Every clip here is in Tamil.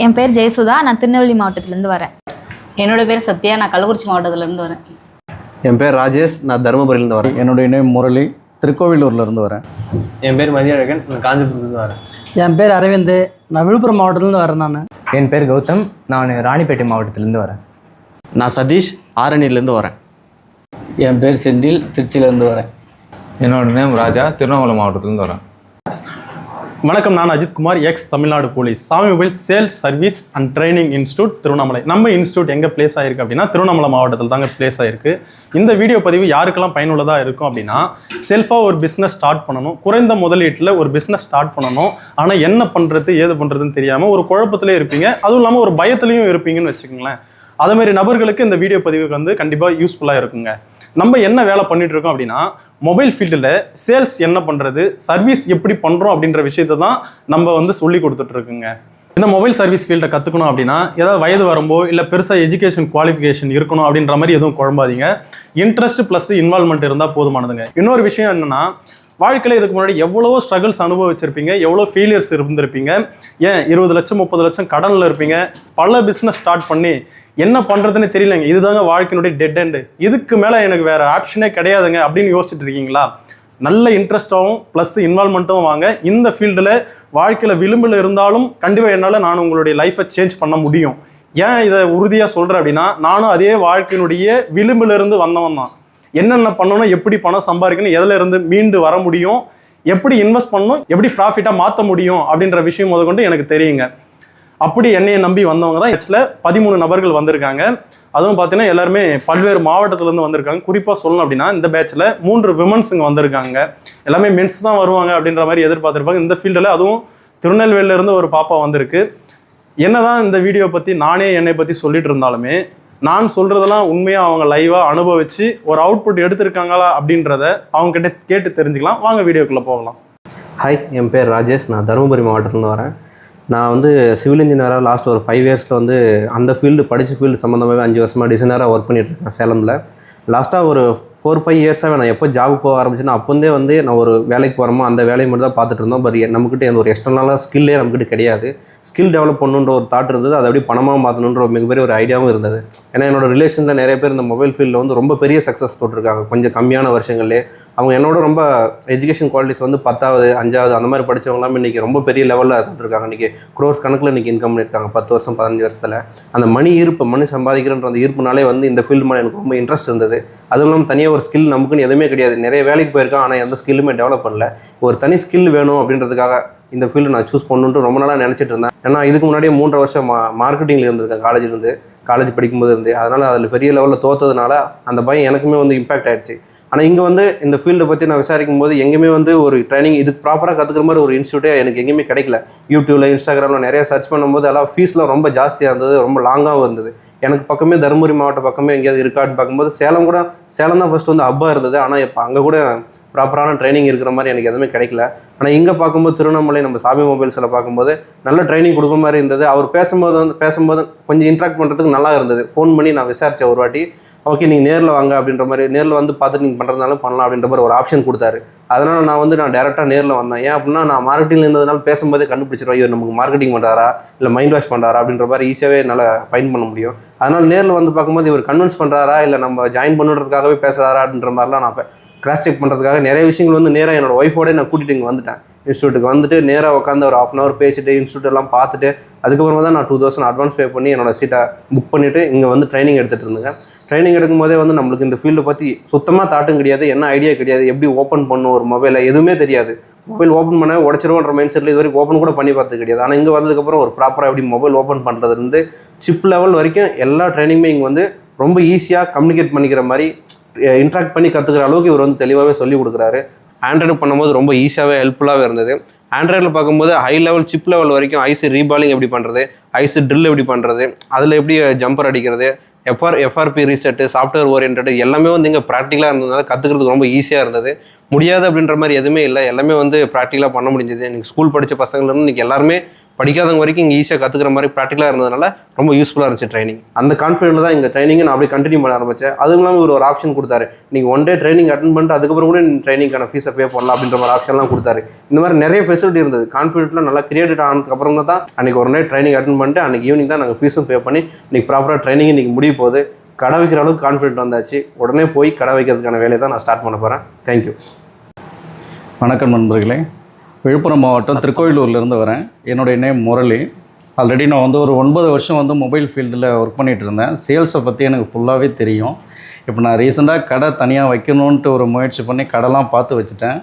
என் பேர் ஜெயசுதா. நான் திருநெல்வேலி மாவட்டத்திலேருந்து வரேன். என்னோட பேர் சத்யா. நான் கள்ளக்குறிச்சி மாவட்டத்திலேருந்து வரேன். என் பேர் ராஜேஷ். நான் தருமபுரியிலேருந்து வரேன். என்னுடைய நேம் முரளி. திருக்கோவிலூர்லேருந்து வரேன். என் பேர் மதியழகன். நான் காஞ்சிபுரத்துலேருந்து வரேன். என் பேர் அரவிந்த். நான் விழுப்புரம் மாவட்டத்துலேருந்து வரேன். நான் என் பேர் கௌதம். நான் ராணிப்பேட்டை மாவட்டத்திலேருந்து வரேன். நான் சதீஷ், ஆரணிலேருந்து வரேன். என் பேர் செந்தில், திருச்சியிலேருந்து வரேன். என்னோட நேம் ராஜா, திருவண்ணாமலை மாவட்டத்திலேருந்து வரேன். வணக்கம், நான் அஜித்குமார், எக்ஸ் தமிழ்நாடு போலீஸ். சாமி mobile sales service and training institute Tiruvannamalai. நம்ம இன்ஸ்டியூட் எங்கே பிளேஸ் ஆகிருக்கு அப்படின்னா திருவண்ணாமலை மாவட்டத்தில் தாங்க பிளேஸ் ஆகிருக்கு. இந்த வீடியோ பதிவு யாருக்கெல்லாம் பயனுள்ளதாக இருக்கும் அப்படின்னா, செல்ஃபாக ஒரு பிஸ்னஸ் ஸ்டார்ட் பண்ணணும், குறைந்த முதலீட்டில் ஒரு பிஸ்னஸ் ஸ்டார்ட் பண்ணணும், ஆனால் என்ன பண்ணுறது ஏது பண்ணுறதுன்னு தெரியாமல் ஒரு குழப்பத்திலே இருப்பீங்க, அதுவும் இல்லாமல் ஒரு பயத்துலையும் இருப்பீங்கன்னு வச்சுக்கோங்களேன். அதேமாரி நபர்களுக்கு இந்த வீடியோ பதிவுக்கு வந்து கண்டிப்பாக யூஸ்ஃபுல்லாக இருக்குங்க. நம்ம என்ன வேலை பண்ணிட்டு இருக்கோம் அப்படின்னா, மொபைல் ஃபீல்டில் சேல்ஸ் என்ன பண்ணுறது, சர்வீஸ் எப்படி பண்ணுறோம் அப்படின்ற விஷயத்தை தான் நம்ம வந்து சொல்லி கொடுத்துட்ருக்குங்க. இந்த மொபைல் சர்வீஸ் ஃபீல்டை கற்றுக்கணும் அப்படின்னா ஏதாவது வயது வரம்போ இல்லை பெருசாக எஜுகேஷன் குவாலிஃபிகேஷன் இருக்கணும் அப்படின்ற மாதிரி எதுவும் குழம்பாதீங்க. இன்ட்ரெஸ்ட் ப்ளஸ் இன்வால்மெண்ட் இருந்தால் போதுமானதுங்க. இன்னொரு விஷயம் என்னென்னா, வாழ்க்கையில் இதுக்கு முன்னாடி எவ்வளவோ ஸ்ட்ரகிள்ஸ் அனுபவிச்சிருப்பீங்க, எவ்வளோ ஃபெயிலியர்ஸ் இருந்திருப்பீங்க, ஏன் 20 லட்சம் 30 லட்சம் கடனில் இருப்பீங்க, பல பிஸ்னஸ் ஸ்டார்ட் பண்ணி என்ன பண்ணுறதுன்னு தெரியலங்க, இதுதாங்க வாழ்க்கையினுடைய டெட் எண்டு, இதுக்கு மேலே எனக்கு வேறு ஆப்ஷனே கிடையாதுங்க அப்படின்னு யோசிச்சுட்டு இருக்கீங்களா? நல்ல இன்ட்ரெஸ்ட்டாகவும் ப்ளஸ் இன்வால்மெண்ட்டும் வாங்க. இந்த ஃபீல்டில் வாழ்க்கையில் விளிம்பில் இருந்தாலும் கண்டிப்பாக நான் உங்களுடைய லைஃப்பை சேஞ்ச் பண்ண முடியும். ஏன் இதை உறுதியாக சொல்கிறேன் அப்படின்னா, நானும் அதே வாழ்க்கையினுடைய விளிம்பிலிருந்து வந்தவன் தான். என்னென்ன பண்ணணும், எப்படி பணம் சம்பாதிக்கணும், எதில் இருந்து மீண்டு வர முடியும், எப்படி இன்வெஸ்ட் பண்ணணும், எப்படி ப்ராஃபிட்டாக மாற்ற முடியும் அப்படின்ற விஷயம் முதற்கொண்டு எனக்கு தெரியுங்க. அப்படி என்னையை நம்பி வந்தவங்க தான் ஆக்சுவலாக 13 நபர்கள் வந்திருக்காங்க. அதுவும் பார்த்தீங்கன்னா எல்லாருமே பல்வேறு மாவட்டத்துலேருந்து வந்திருக்காங்க. குறிப்பாக சொல்லணும் அப்படின்னா, இந்த பேட்சில் 3 விமன்ஸுங்க வந்திருக்காங்க. எல்லாமே மென்ஸ் தான் வருவாங்க அப்படின்ற மாதிரி எதிர்பார்த்துருப்பாங்க. இந்த ஃபீல்டில் அதுவும் திருநெல்வேலியிலேருந்து ஒரு பாப்பா வந்திருக்கு. என்னதான் இந்த வீடியோ பற்றி என்னை பற்றி சொல்லிட்டு இருந்தாலுமே, நான் சொல்கிறதெல்லாம் உண்மையாக அவங்க லைவாக அனுபவித்து ஒரு அவுட்புட் எடுத்திருக்காங்களா அப்படின்றத அவங்ககிட்ட கேட்டு தெரிஞ்சுக்கலாம். வாங்க வீடியோக்குள்ளே போகலாம். ஹாய், என் பேர் ராஜேஷ். நான் தருமபுரி மாவட்டத்துலேருந்து வரேன். நான் வந்து சிவில் இன்ஜினியராக லாஸ்ட் ஒரு 5 இயர்ஸில் வந்து அந்த படித்த ஃபீல்டு சம்மந்தமாகவே 5 வருஷமாக டிசைனராக ஒர்க் பண்ணிகிட்ருக்கேன் சேலமில். லாஸ்ட்டாக ஒரு 4-5 இயர்ஸாகவே நான் எப்போ ஜாப் போக ஆரம்பிச்சேன்னா அப்போந்தே வந்து நான் ஒரு வேலைக்கு போகிறோமோ அந்த வேலையை மட்டும் தான் பார்த்துட்டு இருந்தோம். பட் நம்மக்கிட்ட எந்த ஒரு எக்ஸ்டர்னலாக ஸ்கில்லே நம்மக்கிட்ட கிடையாது. ஸ்கில் டெவலப் பண்ணணுன்ற ஒரு தாட் இருந்தது. அதை அப்படியே பணமாக மாற்றணுன்ற ஒரு மிகப்பெரிய ஒரு ஐடியாவும் இருந்தது. ஏன்னா என்னோடய ரிலேஷனில் நிறைய பேர் இந்த மொபைல் ஃபீல்டில் வந்து ரொம்ப பெரிய சக்ஸஸ் தொட்டிருக்காங்க கொஞ்சம் கம்மியான வருஷங்களே. அவங்க என்னோட ரொம்ப எஜுகேஷன் குவாலிட்டிஸ் வந்து 10வது 5வது அந்த மாதிரி படித்தவங்களாம் இன்றைக்கி ரொம்ப பெரிய லெவலில் தொட்டிருக்காங்க. இன்றைக்கி க்ரோர்ஸ் கணக்கில் இன்றைக்கி இன்கம் பண்ணியிருக்காங்க 10 வருஷம் 15 வருஷத்தில். அந்த மணி சம்பாதிக்கிறன்ற அந்த ஈர்ப்புனாலே வந்து இந்த ஃபீல்டு மேலே எனக்கு ரொம்ப இன்ட்ரெஸ்ட் இருந்தது. அதுவும் இல்லாமல் தனியாக ஒரு ஸ்கில் நமக்குன்னு எதுவுமே கிடையாது. நிறைய வேலைக்கு போயிருக்கான், ஆனால் எந்த ஸ்கில்லுமே டெவலப் பண்ணல. ஒரு தனி ஸ்கில் வேணும் அப்படின்றதுக்காக இந்த ஃபீல்டு நான் சூஸ் பண்ணணுன்ட்டு ரொம்ப நாளாக நினச்சிட்டு இருந்தேன். ஏன்னா இதுக்கு முன்னாடியே 3 வருஷம் மார்க்கெட்டிங்கில் இருந்திருக்கேன் காலேஜ் படிக்கும்போது இருந்து. அதனால் அதில் பெரிய லெவலில் தோற்றதுனால அந்த பயம் எனக்குமே வந்து இம்பாக்ட் ஆகிடுச்சு. ஆனால் இங்கே வந்து இந்த ஃபீல்டை பற்றி நான் விசாரிக்கும் போது எங்கேயுமே வந்து ஒரு ட்ரைனிங் இதுக்கு ப்ராப்பராக கற்றுக்கிற மாதிரி ஒரு இன்ஸ்டியூட்டே எனக்கு எங்கேயுமே கிடைக்கல. யூடியூப்பில் இன்ஸ்டாகிராமில் நிறைய சர்ச் பண்ணும்போது எல்லாம் ஃபீஸ்லாம் ரொம்ப ஜாஸ்தியாக இருந்தது, ரொம்ப லாங்காகவும் இருந்தது. எனக்கு பக்கமே தருமபுரி மாவட்ட பக்கமே எங்கேயாவது இருக்கான்னு பார்க்கும்போது சேலம் தான் ஃபஸ்ட்டு வந்து ஹப்பாக இருந்தது. ஆனால் இப்போ அங்கே கூட ப்ராப்பரான ட்ரைனிங் இருக்கிற மாதிரி எனக்கு எதுவுமே கிடைக்கல. ஆனால் இங்கே பார்க்கும்போது திருவண்ணாமலை நம்ம சாமி மொபைல்ஸில் பார்க்கும்போது நல்ல ட்ரைனிங் கொடுக்குற மாதிரி இருந்தது. அவர் பேசும்போது கொஞ்சம் இன்ட்ராக்ட் பண்ணுறதுக்கு நல்லா இருந்தது. ஃபோன் பண்ணி நான் விசாரித்தேன் ஒரு வாட்டி. ஓகே, நீங்கள் நேரில் வாங்க அப்படின்ற மாதிரி, நேரில் வந்து பார்த்துட்டு நீங்கள் பண்ணுறதுனாலும் பண்ணலாம் அப்படின்ற மாதிரி ஒரு ஆப்ஷன் கொடுத்தாரு. அதனால் நான் டேரெக்டாக நேரில் வந்தேன். ஏன் அப்படின்னா, நான் மார்க்கெட்டிங்கில் இருந்ததுனால பேசும்போதே கண்டுபிடிச்சிருவேன், இவர் நமக்கு மார்க்கெட்டிங் பண்ணுறாரா இல்லை மைண்ட் வாஷ் பண்ணுறாரா அப்படின்ற மாதிரி ஈஸியாகவே என்னால் ஃபைன் பண்ண முடியும். அதனால் நேரில் வந்து பார்க்கும்போது இவர் கன்வின்ஸ் பண்ணுறாரா இல்லை நம்ம ஜாயின் பண்ணுறதுக்காகவே பேசுகிறாரா அப்படின்ற மாதிரிலாம் நான் கிராஸ் செக் பண்ணுறதுக்காக நிறைய விஷயங்கள் வந்து நேராக என்னோடய ஒய்ஃபோடே நான் கூட்டிகிட்டு இங்கே வந்துட்டேன். இன்ஸ்டியூட்டுக்கு வந்துட்டு நேராக உட்காந்து ஒரு 1/2 hour பேசிட்டு இன்ஸ்டியூட் எல்லாம் பார்த்துட்டு அதுக்கப்புறமா தான் நான் 2000 அட்வான்ஸ் பே பண்ணி என்னோடய சீட்டை புக் பண்ணிவிட்டு இங்கே வந்து ட்ரைனிங் எடுத்துகிட்டு இருந்தேங்க. ட்ரைனிங் எடுக்கும்போதே வந்து நம்மளுக்கு இந்த ஃபீல்டை பற்றி சுத்தமாக தாட்டும் கிடையாது, என்ன ஐடியா கிடையாது, எப்படி ஓப்பன் பண்ணும் ஒரு மொபைலை எதுவுமே தெரியாது. மொபைல் ஓப்பன் பண்ண உடச்சிருவோன்ற மைண்ட் செட்டில் இது வரைக்கும் ஓப்பன் கூட பண்ணி பார்த்தது கிடையாது. ஆனால் இங்கே வந்ததுக்கப்புறம் ஒரு ப்ராப்பராக எப்படி மொபைல் ஓப்பன் பண்ணுறதுலேருந்து சிப் லெவல் வரைக்கும் எல்லா ட்ரைனிங்குமே இங்கே வந்து ரொம்ப ஈஸியாக கம்யூனிகேட் பண்ணிக்கிற மாதிரி இன்ட்ராக்ட் பண்ணி கற்றுக்கிற அளவுக்கு இவர் வந்து தெளிவாகவே சொல்லி கொடுக்குறாரு. ஆண்ட்ராய்டு பண்ணும்போது ரொம்ப ஈஸியாகவே ஹெல்ப்ஃபுல்லாகவே இருந்தது. ஆண்ட்ராய்டில் பார்க்கும்போது ஹை லெவல் சிப் லெவல் வரைக்கும் ஐசி ரீபாலிங் எப்படி பண்ணுறது, ஐசி ட்ரில் எப்படி பண்ணுறது, அதில் எப்படி ஜம்பர் அடிக்கிறது, எஃப்ஆர்பி ரீசெட்டு, சாஃப்ட்வேர் ஓரியன்ட் எல்லாமே வந்து இங்கே ப்ராக்டிக்கலாக இருந்ததுனால கற்றுக்கிறதுக்கு ரொம்ப ஈஸியாக இருந்தது. முடியாது அப்படின்ற மாதிரி எதுவுமே இல்லை. எல்லாமே வந்து ப்ராக்டிக்கலாக பண்ண முடிஞ்சது. எனக்கு ஸ்கூல் படித்த பசங்கள்லேருந்து இன்றைக்கி எல்லாருமே படிக்காதவங்க வரைக்கும் இங்கே ஈஸியாக கற்றுக்கிற மாதிரி ப்ராக்டிக்கலாக இருந்ததுனால ரொம்ப யூஸ்ஃபுல்லாக இருந்துச்சு ட்ரைனிங். அந்த கான்ஃபிடென்ட் தான் இந்த ட்ரைனிங்கை நான் அப்படியே கண்டினியூ பண்ண ஆரம்பித்தேன். அதுவும் இல்லாமல் ஒரு ஆப்ஷன் கொடுத்தாரு, நீங்கள் 1 டே ட்ரைனிங் அட்டன் பண்ணிட்டு அதுக்கப்புறம் கூட ட்ரைனிங்கான ஃபீஸை பே பண்ணலாம் அப்படின்ற மாதிரி ஆப்ஷன்லாம் கொடுத்தாரு. இந்த மாதிரி நிறைய ஃபெசிலிட்டி இருந்தது. கான்ஃபிடென்ட்லாம் நல்லா கிரியேட் ஆனதுக்கப்புறம் தான் அன்றைக்கி ஒரு நாள் ட்ரைனிங் அட்டன் பண்ணிட்டு அன்றைக்கி ஈவினிங் தான் நாங்கள் ஃபீஸும் பே பண்ணி இன்றைக்கி ப்ராப்பராக ட்ரைனிங் இன்றைக்கி முடிய போகுது. கடை வைக்கிற அளவுக்கு கான்ஃபிடென்ட் வந்தாச்சு. உடனே போய் கடை வைக்கிறதுக்கான வேலையை தான் நான் ஸ்டார்ட் பண்ண போகிறேன். தேங்க்யூ. வணக்கம் நண்பர்களே, விழுப்புரம் மாவட்டம் திருக்கோவிலூர்லேருந்து வரேன். என்னுடைய நேம் முரளி. ஆல்ரெடி நான் வந்து ஒரு 9 வருஷம் வந்து மொபைல் ஃபீல்டில் ஒர்க் பண்ணிகிட்டு இருந்தேன். சேல்ஸை பற்றி எனக்கு ஃபுல்லாகவே தெரியும். இப்போ நான் ரீசெண்டாக கடை தனியாக வைக்கணுன்ட்டு ஒரு முயற்சி பண்ணி கடைலாம் பார்த்து வச்சுட்டேன்.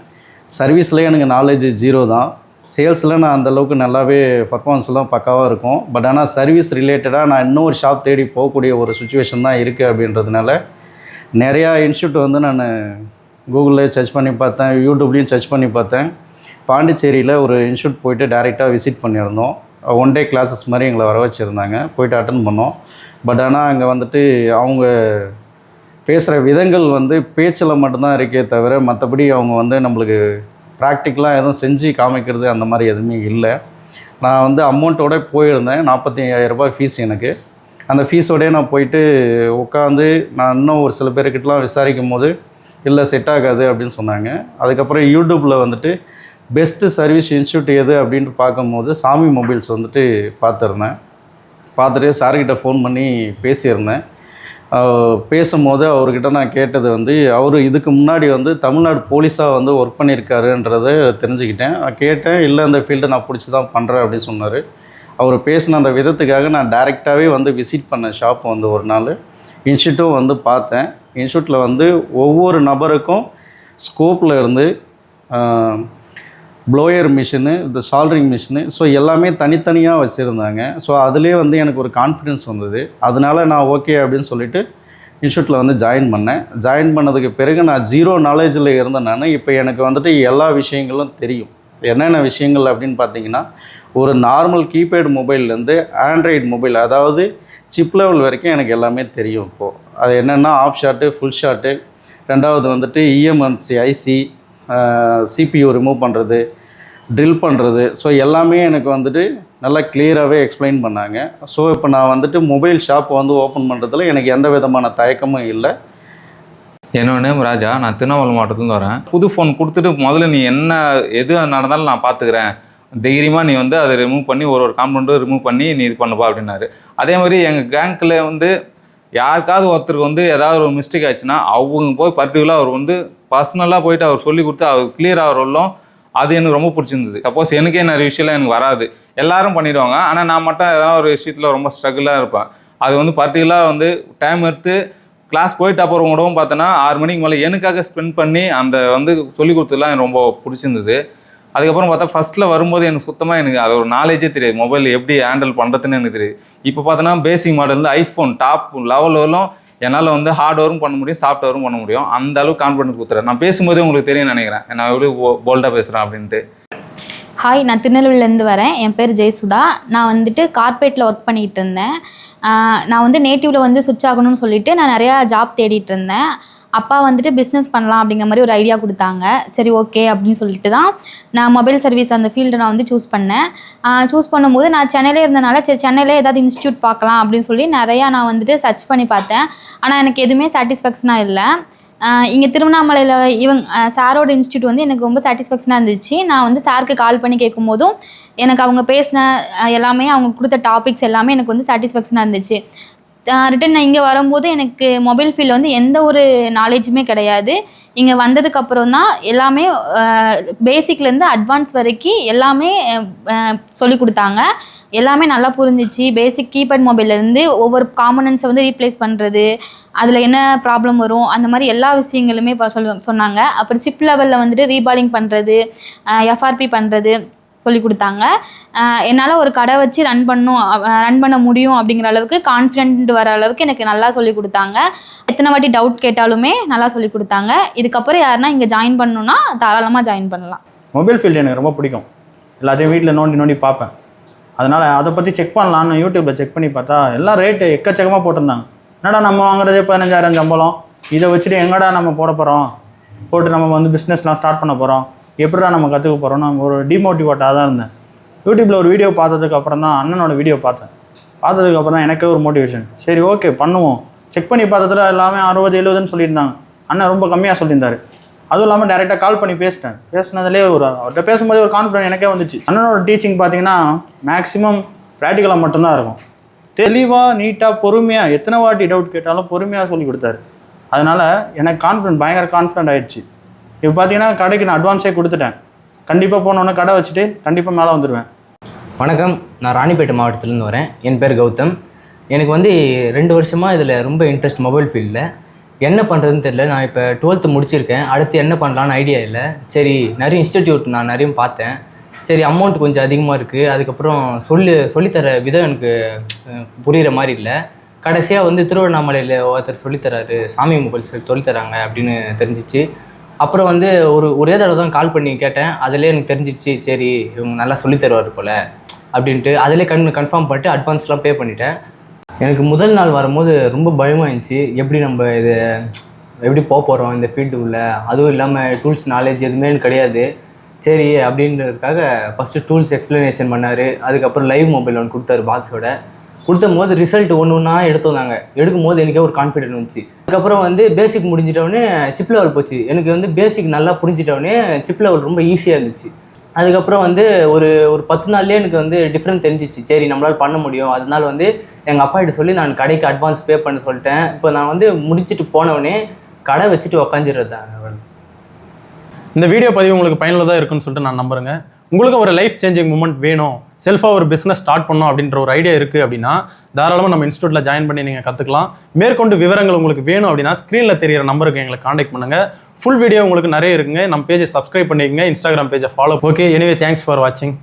சர்வீஸ்லேயே எனக்கு நாலேஜ் 0 தான். சேல்ஸில் நான் அந்தளவுக்கு நல்லாவே பர்ஃபார்மன்ஸ்லாம் பக்காவாக இருக்கும். பட் ஆனால் சர்வீஸ் ரிலேட்டடாக நான் இன்னொரு ஷாப் தேடி போகக்கூடிய ஒரு சுச்சுவேஷன் தான் இருக்குது. அப்படின்றதுனால நிறையா இன்ஸ்டியூட் வந்து நான் கூகுளில் சர்ச் பண்ணி பார்த்தேன், யூடியூப்லேயும் சர்ச் பண்ணி பார்த்தேன். பாண்டிச்சேரியில் ஒரு இன்ஸ்டியூட் போயிட்டு டைரெக்டாக விசிட் பண்ணியிருந்தோம். 1 டே கிளாஸஸ் மாதிரி எங்களை வர வச்சுருந்தாங்க. போயிட்டு அட்டன் பண்ணோம். பட் ஆனால் அங்கே வந்துட்டு அவங்க பேசுகிற விதங்கள் வந்து பேச்சில் மட்டும்தான் இருக்கே தவிர மற்றபடி அவங்க வந்து நம்மளுக்கு ப்ராக்டிக்கலாக எதுவும் செஞ்சு காமிக்கிறது அந்த மாதிரி எதுவுமே இல்லை. நான் வந்து அமௌண்ட்டோட போயிருந்தேன். 45,000 ரூபாய் ஃபீஸ் எனக்கு. அந்த ஃபீஸோடய நான் போயிட்டு உட்காந்து நான் இன்னும் ஒரு சில பேர்கிட்டலாம் விசாரிக்கும் போது இல்லை செட் ஆகாது அப்படின்னு சொன்னாங்க. அதுக்கப்புறம் யூடியூப்பில் வந்துட்டு பெஸ்ட்டு சர்வீஸ் இன்ஸ்டியூட் எது அப்படின்ட்டு பார்க்கும்போது சாமி மொபைல்ஸ் வந்துட்டு பார்த்துருந்தேன். பார்த்துட்டு சார்கிட்ட ஃபோன் பண்ணி பேசியிருந்தேன். பேசும்போது அவர்கிட்ட நான் கேட்டது வந்து அவர் இதுக்கு முன்னாடி வந்து தமிழ்நாடு போலீஸாக வந்து ஒர்க் பண்ணியிருக்காருன்றதை தெரிஞ்சுக்கிட்டேன். கேட்டேன், இல்லை அந்த ஃபீல்டை நான் பிடிச்சி தான் பண்ணுறேன் அப்படின்னு சொன்னார். அவர் பேசின அந்த விதத்துக்காக நான் டைரெக்டாகவே வந்து விசிட் பண்ணேன் ஷாப் வந்து ஒரு நாள். இன்ஸ்டியூட்டும் வந்து பார்த்தேன். இன்ஸ்டியூட்டில் வந்து ஒவ்வொரு நபருக்கும் ஸ்கோப்பில் இருந்து ப்ளோயர் மிஷினு, இந்த சால்ட்ரிங் மிஷினு, ஸோ எல்லாமே தனித்தனியாக வச்சுருந்தாங்க. ஸோ அதிலே வந்து எனக்கு ஒரு கான்ஃபிடென்ஸ் வந்தது. அதனால் நான் ஓகே அப்படின்னு சொல்லிவிட்டு இன்ஸ்டியூட்டில் வந்து ஜாயின் பண்ணேன். ஜாயின் பண்ணதுக்கு பிறகு நான் 0 நாலேஜில் இருந்தேன் நான். இப்போ எனக்கு வந்துட்டு எல்லா விஷயங்களும் தெரியும். என்னென்ன விஷயங்கள் அப்படின்னு பார்த்தீங்கன்னா, ஒரு நார்மல் கீபேட் மொபைல்லேருந்து ஆண்ட்ராய்டு மொபைல், அதாவது சிப் லெவல் வரைக்கும் எனக்கு எல்லாமே தெரியும். இப்போது அது என்னென்னா ஆஃப் ஷாட்டு, ஃபுல் ஷாட்டு, ரெண்டாவது வந்துட்டு இஎம்எம்சி ஐசி, சிபியூ ரிமூவ் பண்ணுறது, ட்ரில் பண்ணுறது, ஸோ எல்லாமே எனக்கு வந்துட்டு நல்லா கிளியராகவே எக்ஸ்பிளைன் பண்ணாங்க. ஸோ இப்போ நான் வந்துட்டு மொபைல் ஷாப் வந்து ஓப்பன் பண்ணுறதுல எனக்கு எந்த விதமான தயக்கமும் இல்லை. என்னோட நேம் ராஜா, நான் திருவண்ணாமலை மாவட்டத்துலேருந்து வரேன். புது ஃபோன் கொடுத்துட்டு முதல்ல நீ என்ன எது நடந்தாலும் நான் பார்த்துக்கிறேன், தைரியமாக நீ வந்து அதை ரிமூவ் பண்ணி ஒரு காம்பவுண்டும் ரிமூவ் பண்ணி நீ இது பண்ணுப்பா அப்படின்னாரு. அதே மாதிரி எங்கள் கேங்கில் வந்து யாருக்காவது ஒருத்தருக்கு வந்து ஏதாவது ஒரு மிஸ்டேக் ஆச்சுன்னா அவங்க போய் பர்டிகுலராக அவர் வந்து பர்சனலாக போயிட்டு அவர் சொல்லி கொடுத்து அவர் கிளியர் ஆகிறோம். அது எனக்கு ரொம்ப பிடிச்சிருந்தது. சப்போஸ் எனக்கே நிறைய விஷயம்லாம் எனக்கு வராது, எல்லாரும் பண்ணிவிடுவாங்க, ஆனால் நான் மட்டும் ஏதாவது ஒரு விஷயத்தில் ரொம்ப ஸ்ட்ரகிளாக இருப்பேன். அது வந்து பர்டிகுலராக வந்து டைம் எடுத்து கிளாஸ் போயிட்டு அப்புறம் கூடவும் பார்த்தோன்னா 6 மணிக்கு மேலே எனக்காக ஸ்பெண்ட் பண்ணி அந்த வந்து சொல்லிக் கொடுத்ததுலாம் எனக்கு ரொம்ப பிடிச்சிருந்தது. அதுக்கப்புறம் பார்த்தா ஃபஸ்ட்டில் வரும்போது எனக்கு சுத்தமாக எனக்கு அது ஒரு நாலேஜே தெரியாது, மொபைல் எப்படி ஹேண்டில் பண்ணுறதுன்னு எனக்கு தெரியுது. இப்போ பார்த்தோன்னா பேசிக் மாடல் ஐஃபோன் டாப் லெவலும் என்னால் வந்து ஹார்ட்வேரும் பண்ண முடியும், சாஃப்ட்வேரும் பண்ண முடியும். அந்த அளவுக்கு கான்ஃபிடன்ஸ் கொடுத்துறேன். நான் பேசும்போதே உங்களுக்கு தெரியும் நினைக்கிறேன் நான் எவ்வளோ போல்டாக பேசுகிறேன் அப்படின்ட்டு. ஹாய், நான் திருநெல்வேலியிலேருந்து வரேன். என் பேர் ஜெயசுதா. நான் வந்துட்டு கார்பரேட்டில் ஒர்க் பண்ணிகிட்டு இருந்தேன். நான் வந்து நேட்டிவில் வந்து சுவிட்ச் ஆகணும்னு சொல்லிட்டு நான் நிறையா ஜாப் தேடிட்டு இருந்தேன். அப்பா வந்துட்டு பிஸ்னஸ் பண்ணலாம் அப்படிங்கிற மாதிரி ஒரு ஐடியா கொடுத்தாங்க. சரி ஓகே அப்படின்னு சொல்லிட்டு தான் நான் மொபைல் சர்வீஸ் அந்த ஃபீல்டை நான் வந்து சூஸ் பண்ணேன். சூஸ் பண்ணும்போது நான் சென்னையிலே இருந்தனால சரி சென்னையிலே ஏதாவது இன்ஸ்டியூட் பார்க்கலாம் அப்படின்னு சொல்லி நிறையா நான் வந்துட்டு சர்ச் பண்ணி பார்த்தேன். ஆனால் எனக்கு எதுவுமே சாட்டிஸ்ஃபேக்ஷனாக இல்லை. இங்கே திருவண்ணாமலையில் சாரோட இன்ஸ்டியூட் வந்து எனக்கு ரொம்ப சாட்டிஸ்ஃபேக்ஷனாக இருந்துச்சு. நான் வந்து சாருக்கு கால் பண்ணி கேட்கும் போதும் எனக்கு அவங்க பேசின எல்லாமே, அவங்க கொடுத்த டாபிக்ஸ் எல்லாமே எனக்கு வந்து சாட்டிஸ்ஃபேக்ஷனாக இருந்துச்சு. ரிட்டன் நான் இங்கே வரும்போது எனக்கு மொபைல் ஃபீல்டில் வந்து எந்த ஒரு நாலேஜுமே கிடையாது. இங்கே வந்ததுக்கப்புறம் தான் எல்லாமே பேசிக்லேருந்து அட்வான்ஸ் வரைக்கும் எல்லாமே சொல்லி கொடுத்தாங்க. எல்லாமே நல்லா புரிஞ்சிச்சு. பேசிக் கீபேட் மொபைல்லேருந்து ஒவ்வொரு காம்பனன்ட்ஸை வந்து ரீப்ளேஸ் பண்ணுறது, அதில் என்ன ப்ராப்ளம் வரும், அந்த மாதிரி எல்லா விஷயங்களுமே இப்போ சொன்னாங்க. அப்புறம் சிப் லெவலில் வந்துட்டு ரீபாலிங் பண்ணுறது, எஃப்ஆர்பி பண்ணுறது சொல்லி கொடுத்தாங்க. என்னால் ஒரு கடை வச்சு ரன் பண்ண முடியும் அப்படிங்கிற அளவுக்கு கான்ஃபிடென்ட் வர அளவுக்கு எனக்கு நல்லா சொல்லி கொடுத்தாங்க. எத்தனை வாட்டி டவுட் கேட்டாலுமே நல்லா சொல்லி கொடுத்தாங்க. இதுக்கப்புறம் யாருன்னா இங்கே ஜாயின் பண்ணணுன்னா தாராளமாக ஜாயின் பண்ணலாம். மொபைல் ஃபீல்டு எனக்கு ரொம்ப பிடிக்கும். எல்லாத்தையும் வீட்டில் நோண்டி பார்ப்பேன். அதனால் அதை பற்றி செக் பண்ணலான்னு யூடியூப்பில் செக் பண்ணி பார்த்தா எல்லாம் ரேட்டு எக்கச்சக்கமாக போட்டிருந்தாங்க. என்னடா நம்ம வாங்குறதே 15,000 சம்பளம், இதை வச்சுட்டு எங்கடா நம்ம போட போகிறோம், போட்டு நம்ம வந்து பிஸ்னஸ்லாம் ஸ்டார்ட் பண்ண போகிறோம், எப்படிடா நம்ம கற்றுக்க போகிறோம், நான் ஒரு டிமோட்டிவேட்டாக தான் இருந்தேன். யூடியூப்பில் ஒரு வீடியோ பார்த்ததுக்கப்புறம் தான் அண்ணனோட வீடியோ பார்த்ததுக்கப்புறம் தான் எனக்கே ஒரு மோட்டிவேஷன். சரி ஓகே பண்ணுவோம். செக் பண்ணி பார்த்ததுல எல்லாமே 60-70ன்னு சொல்லியிருந்தாங்க. அண்ணன் ரொம்ப கம்மியாக சொல்லியிருந்தாரு. அதுவும் இல்லாமல் டேரெக்டாக கால் பண்ணி பேசினதுலேயே அவர்கிட்ட பேசும்போதே ஒரு கான்ஃபிடன்ஸ் எனக்கே வந்துச்சு. அண்ணனோட டீச்சிங் பார்த்தீங்கன்னா மேக்ஸிமம் ப்ராக்டிக்கலாக மட்டும்தான் இருக்கும். தெளிவாக நீட்டாக பொறுமையாக எத்தனை வாட்டி டவுட் கேட்டாலும் பொறுமையாக சொல்லி கொடுத்தாரு. அதனால் எனக்கு பயங்கர கான்ஃபிடென்ட் ஆகிடுச்சு. இப்போ பார்த்தீங்கன்னா கடைக்கு நான் அட்வான்ஸே கொடுத்துட்டேன். கண்டிப்பாக போனோன்னே கடை வச்சுட்டு கண்டிப்பாக மேலே வந்துடுவேன். வணக்கம், நான் ராணிப்பேட்டை மாவட்டத்துலேருந்து வரேன். என் பேர் கௌதம். எனக்கு வந்து 2 வருஷமாக இதில் ரொம்ப இன்ட்ரெஸ்ட் மொபைல் ஃபீல்டில். என்ன பண்ணுறதுன்னு தெரியல. நான் இப்போ 12th முடிச்சிருக்கேன். அடுத்து என்ன பண்ணலான்னு ஐடியா இல்லை. சரி, நிறைய இன்ஸ்டிடியூட் நான் நிறைய பார்த்தேன். சரி, அமௌண்ட் கொஞ்சம் அதிகமாக இருக்குது. அதுக்கப்புறம் சொல்லித்தர விதம் எனக்கு புரிகிற மாதிரி இல்லை. கடைசியாக வந்து திருவண்ணாமலையில் ஒருத்தர் சொல்லித்தராரு, சாமி மொபைல்ஸ் சொல்லித்தராங்க அப்படின்னு தெரிஞ்சிச்சு. அப்புறம் வந்து ஒரே தடவை தான் கால் பண்ணி கேட்டேன். அதிலே எனக்கு தெரிஞ்சிச்சு, சரி இவங்க நல்லா சொல்லித்தருவார் போல் அப்படின்ட்டு. அதிலே கன்ஃபார்ம் பண்ணிட்டு அட்வான்ஸ்லாம் பே பண்ணிட்டேன். எனக்கு முதல் நாள் வரும்போது ரொம்ப பயமாக இருந்துச்சு. எப்படி போக போகிறோம் இந்த ஃபீல்டுக்குள்ளே, அதுவும் இல்லாமல் டூல்ஸ் நாலேஜ் எதுவுமே எனக்கு கிடையாது. சரி அப்படின்றதுக்காக ஃபஸ்ட்டு டூல்ஸ் எக்ஸ்ப்ளனேஷன் பண்ணார். அதுக்கப்புறம் லைவ் மொபைல் ஒன்று கொடுத்தாரு பாக்ஸோட. கொடுத்தும் போது ரிசல்ட் ஒன்று எடுத்துவந்தாங்க. எடுக்கும்போது எனக்கே ஒரு கான்ஃபிடென்ட் வந்துச்சு. அதுக்கப்புறம் வந்து பேசிக் முடிஞ்சிட்டோடனே சிப் லெவல் போச்சு. எனக்கு வந்து பேசிக் நல்லா புரிஞ்சிட்டோடனே சிப் லெவல் ரொம்ப ஈஸியாக இருந்துச்சு. அதுக்கப்புறம் வந்து ஒரு 10 நாள்லேயே எனக்கு வந்து டிஃப்ரெண்ட் தெரிஞ்சிச்சு. சரி நம்மளால் பண்ண முடியும். அதனால வந்து எங்கள் அப்பா கிட்ட சொல்லி நான் கடைக்கு அட்வான்ஸ் பே பண்ண சொல்லிட்டேன். இப்போ நான் வந்து முடிச்சுட்டு போனவொடனே கடை வச்சுட்டு உக்காந்துடுறேன். இந்த வீடியோ பதிவு உங்களுக்கு பயனுள்ளதாக இருக்குன்னு சொல்லிட்டு நான் நம்புறேங்க. உங்களுக்கு ஒரு லைஃப் சேஞ்சிங் மூமெண்ட் வேணும், செல்ஃபாக ஒரு பிஸ்னஸ் ஸ்டார்ட் பண்ணணும் அப்படின்ற ஒரு ஐடியா இருக்குது அப்படின்னா தாராளமாக நம்ம இன்ஸ்டியூட்டில் ஜாயின் பண்ணி நீங்கள் கற்றுக்கலாம். மேற்கொண்டு விவரங்கள் உங்களுக்கு வேணும் அப்படின்னா ஸ்க்ரீனில் தெரியிற நம்பருக்கு எங்களை காண்டாக்ட் பண்ணுங்கள். ஃபுல் வீடியோ உங்களுக்கு நிறைய இருக்குங்க. நம்ம பேஜை சப்ஸ்கிரைப் பண்ணிக்கங்க, இன்ஸ்டாகிராம் பேஜை follow. Okay, anyway thanks for வாட்சிங்.